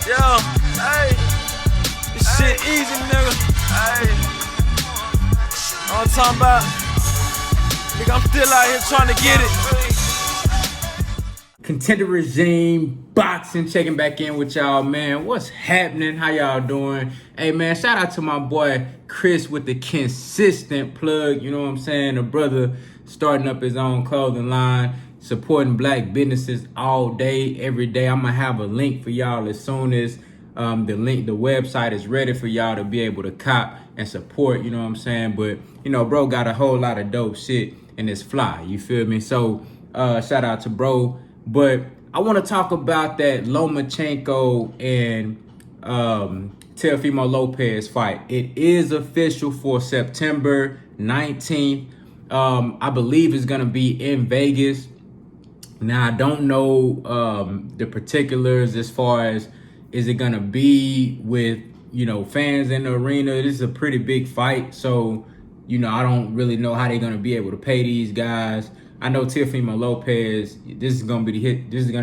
Yo, hey, this shit easy, nigga. Hey, all I'm talking about, nigga, I'm still out here trying to get it. Contender Regime Boxing, checking back in with y'all, man. What's happening? How y'all doing? Hey, man, shout out to my boy Chris with the consistent plug. You know what I'm saying? The brother starting up his own clothing line, supporting black businesses all day, every day. I'm gonna have a link for y'all as soon as the website is ready for y'all to be able to cop and support. You know what I'm saying? But you know, bro got a whole lot of dope shit and it's fly. You feel me? So shout out to bro. But I want to talk about that Lomachenko and TEOFIMO Lopez fight. It is official for September 19th. I believe it's going to be in Vegas. Now, I don't know the particulars as far as is it going to be with, you know, fans in the arena. This is a pretty big fight. So, you know, I don't really know how they're going to be able to pay these guys. I know TEOFIMO Lopez, this is gonna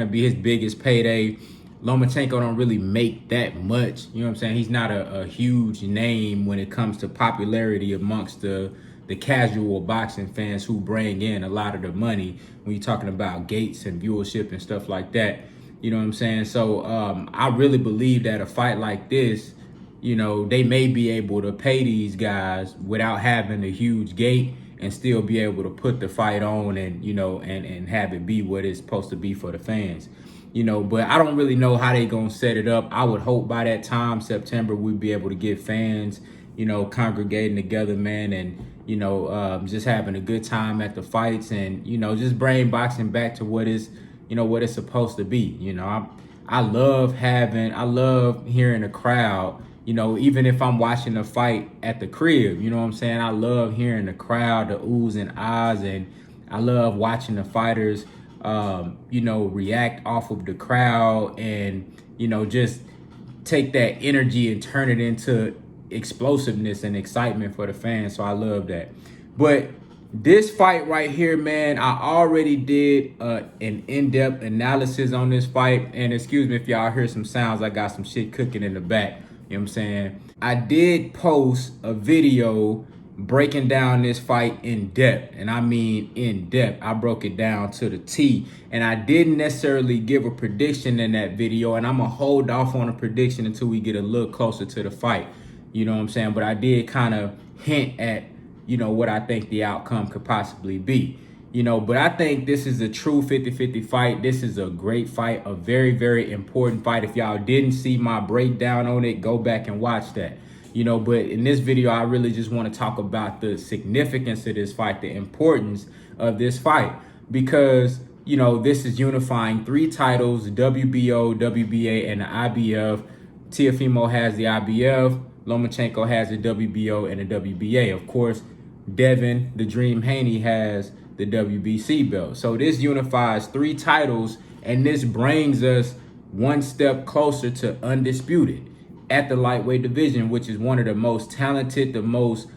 be his biggest payday. Lomachenko don't really make that much. You know what I'm saying? He's not a huge name when it comes to popularity amongst the casual boxing fans who bring in a lot of the money when you're talking about gates and viewership and stuff like that. You know what I'm saying? So I really believe that a fight like this, you know, they may be able to pay these guys without having a huge gate and still be able to put the fight on and, you know, and have it be what it's supposed to be for the fans, you know. But I don't really know how they gonna set it up. I would hope by that time, September, we'd be able to get fans, you know, congregating together, man, and, you know, just having a good time at the fights and, you know, just bring boxing back to what is, you know, what it's supposed to be. You know, I love hearing a crowd. You know, even if I'm watching a fight at the crib, you know what I'm saying? I love hearing the crowd, the oohs and ahs, and I love watching the fighters, you know, react off of the crowd and, you know, just take that energy and turn it into explosiveness and excitement for the fans. So I love that. But this fight right here, man, I already did an in-depth analysis on this fight. And excuse me if y'all hear some sounds, I got some shit cooking in the back. You know what I'm saying? I did post a video breaking down this fight in depth. And I mean in depth. I broke it down to the T. And I didn't necessarily give a prediction in that video. And I'm going to hold off on a prediction until we get a little closer to the fight. You know what I'm saying? But I did kind of hint at, you know, what I think the outcome could possibly be. You know, but I think this is a true 50-50 fight. This is a great fight, a very, very important fight. If y'all didn't see my breakdown on it, go back and watch that. You know, but in this video, I really just want to talk about the significance of this fight, the importance of this fight, because, you know, this is unifying 3 titles, WBO, WBA, and the IBF. TEOFIMO has the IBF, Lomachenko has the WBO and the WBA. Of course, Devin, the Dream Haney, has the WBC belt. So this unifies 3 titles, and this brings us one step closer to undisputed at the lightweight division, which is one of the most talented, the most,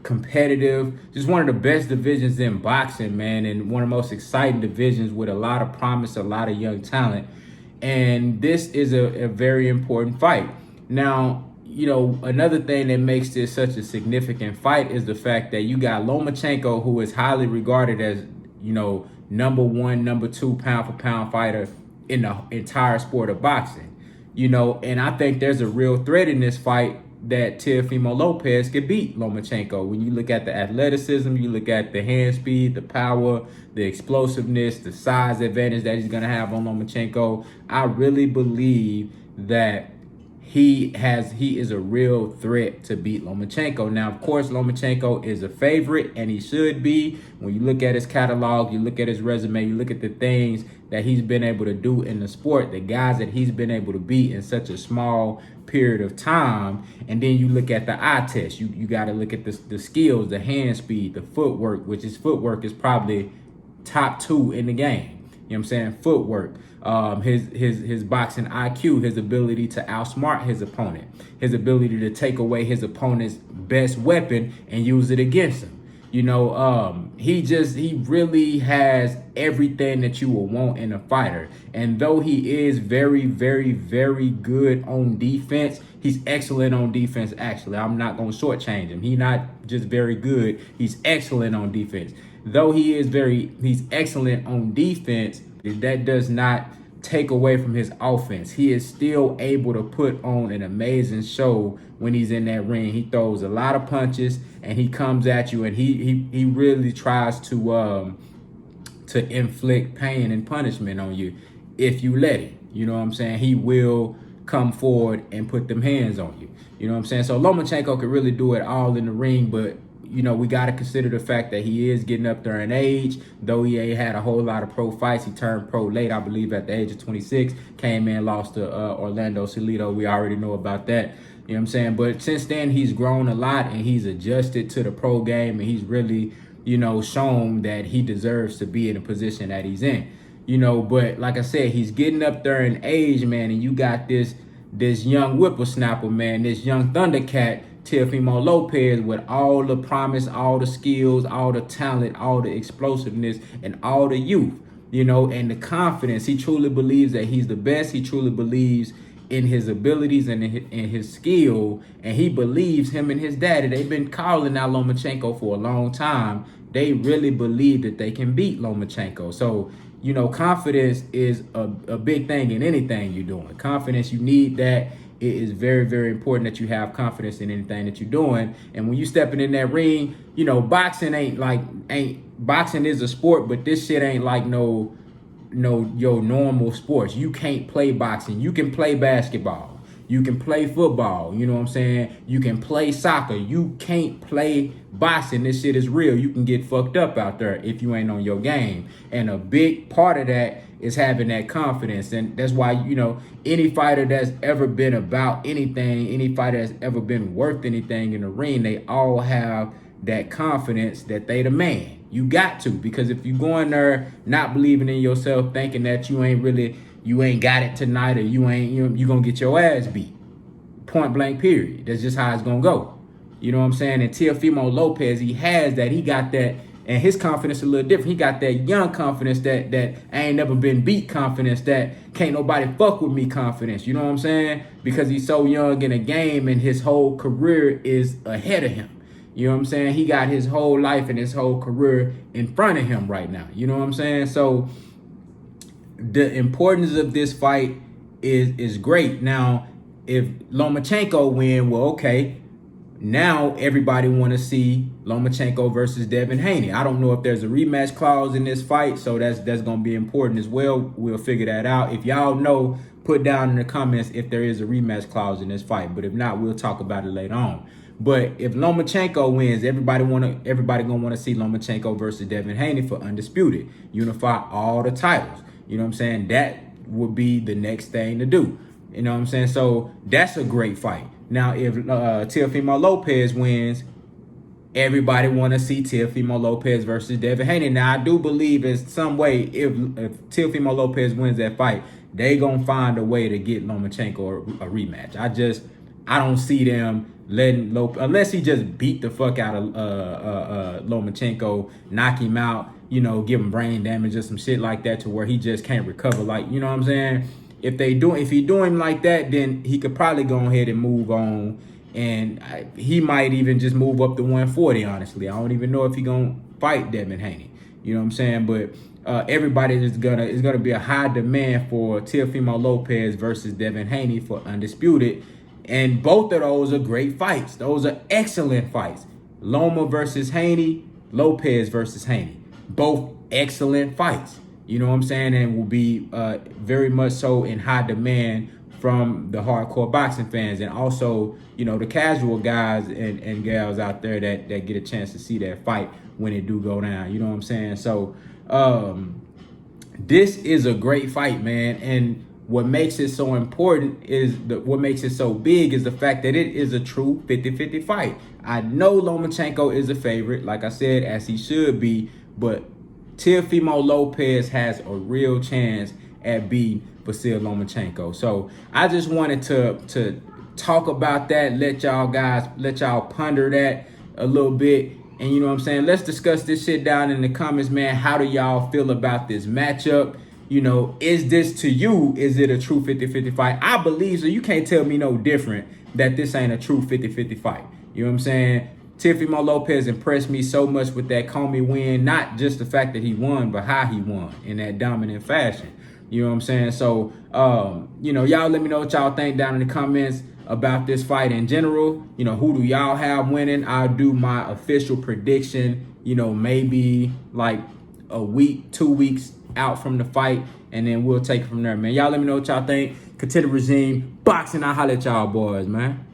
competitive, just one of the best divisions in boxing, man, and one of the most exciting divisions with a lot of promise, a lot of young talent. And this is a very important fight. Now, you know, another thing that makes this such a significant fight is the fact that you got Lomachenko, who is highly regarded as, you know, number 1, number 2 pound for pound fighter in the entire sport of boxing. You know, and I think there's a real threat in this fight that TEOFIMO Lopez could beat Lomachenko. When you look at the athleticism, you look at the hand speed, the power, the explosiveness, the size advantage that he's going to have on Lomachenko, I really believe that he is a real threat to beat Lomachenko. Now, of course, Lomachenko is a favorite, and he should be. When you look at his catalog, you look at his resume, you look at the things that he's been able to do in the sport, the guys that he's been able to beat in such a small period of time. And then you look at the eye test. You got to look at the skills, the hand speed, the footwork, which his footwork is probably top 2 in the game. You know what I'm saying? Footwork, his boxing IQ, his ability to outsmart his opponent, his ability to take away his opponent's best weapon and use it against him. He really has everything that you will want in a fighter. And though he is very, very, very good on defense, he's excellent on defense, actually. I'm not going to shortchange him. He's not just very good. He's excellent on defense. Though he's excellent on defense, that does not take away from his offense. He is still able to put on an amazing show when he's in that ring. He throws a lot of punches and he comes at you, and he really tries to inflict pain and punishment on you if you let it. You know what I'm saying? He will come forward and put them hands on you. You know what I'm saying? So Lomachenko could really do it all in the ring, but we got to consider the fact that he is getting up there in age. Though he ain't had a whole lot of pro fights, he turned pro late, I believe, at the age of 26. Came in, lost to Orlando Salido. We already know about that. You know what I'm saying? But since then, he's grown a lot, and he's adjusted to the pro game, and he's really, shown that he deserves to be in the position that he's in. But like I said, he's getting up there in age, man, and you got this young whippersnapper, man, this young Thundercat, Teofimo Lopez, with all the promise, all the skills, all the talent, all the explosiveness, and all the youth, and the confidence. He truly believes that he's the best. He truly believes in his abilities and in his skill, and he believes him and his daddy. They've been calling out Lomachenko for a long time. They really believe that they can beat Lomachenko. So, confidence is a big thing in anything you're doing. Confidence, you need that. It is very, very important that you have confidence in anything that you're doing. And when you stepping in that ring, boxing is a sport, but this shit ain't like your normal sports. You can't play boxing. You can play basketball. You can play football. You know what I'm saying? You can play soccer. You can't play boxing. This shit is real. You can get fucked up out there if you ain't on your game. And a big part of that is having that confidence. And that's why, any fighter that's ever been about anything, any fighter that's ever been worth anything in the ring, they all have that confidence that they the man. You got to, because if you go in there not believing in yourself, thinking that you ain't got it tonight, or you gonna get your ass beat. Point blank, period. That's just how it's gonna go. You know what I'm saying? And Teofimo Lopez, he has that. He got that, and his confidence a little different. He got that young confidence, that I ain't never been beat confidence, that can't nobody fuck with me confidence. You know what I'm saying? Because he's so young in the game, and his whole career is ahead of him. You know what I'm saying? He got his whole life and his whole career in front of him right now. You know what I'm saying? So the importance of this fight is great. Now, if Lomachenko win, well, okay. Now everybody want to see Lomachenko versus Devin Haney. I don't know if there's a rematch clause in this fight, so that's going to be important as well. We'll figure that out. If y'all know, put down in the comments if there is a rematch clause in this fight. But if not, we'll talk about it later on. But if Lomachenko wins, everybody gonna want to see Lomachenko versus Devin Haney for undisputed. Unify all the titles. You know what I'm saying? That would be the next thing to do. You know what I'm saying? So that's a great fight. Now, if Teofimo Lopez wins, everybody want to see Teofimo Lopez versus Devin Haney. Now, I do believe in some way, if Teofimo Lopez wins that fight, they gonna find a way to get Lomachenko a rematch. I don't see them letting Lopez, unless he just beat the fuck out of Lomachenko, knock him out, give him brain damage or some shit like that, to where he just can't recover. Like, you know what I'm saying? If he do him like that, then he could probably go ahead and move on, and he might even just move up to 140. Honestly, I don't even know if he gonna fight Devin Haney. You know what I'm saying? But everybody is gonna be a high demand for Teofimo Lopez versus Devin Haney for undisputed. And both of those are great fights. Those are excellent fights. Loma versus Haney, Lopez versus Haney. Both excellent fights. You know what I'm saying? And will be very much so in high demand from the hardcore boxing fans. And also, the casual guys and gals out there that get a chance to see that fight when it do go down. You know what I'm saying? So this is a great fight, man. And what makes it so important what makes it so big is the fact that it is a true 50-50 fight. I know Lomachenko is a favorite, like I said, as he should be, but Teofimo Lopez has a real chance at beating VASYL Lomachenko. So I just wanted to talk about that, let y'all ponder that a little bit. And you know what I'm saying? Let's discuss this shit down in the comments, man. How do y'all feel about this matchup? You know, is this to you, is it a true 50-50 fight? I believe so. You can't tell me no different that this ain't a true 50-50 fight. You know what I'm saying? Teofimo Lopez impressed me so much with that Comey win. Not just the fact that he won, but how he won in that dominant fashion. You know what I'm saying? So, you know, y'all let me know what y'all think down in the comments about this fight in general. You know, who do y'all have winning? I'll do my official prediction, you know, maybe like a week, 2 weeks out from the fight, and then we'll take it from there, man. Y'all let me know what y'all think. Contender Regime, boxing. I'll holler at y'all boys, man.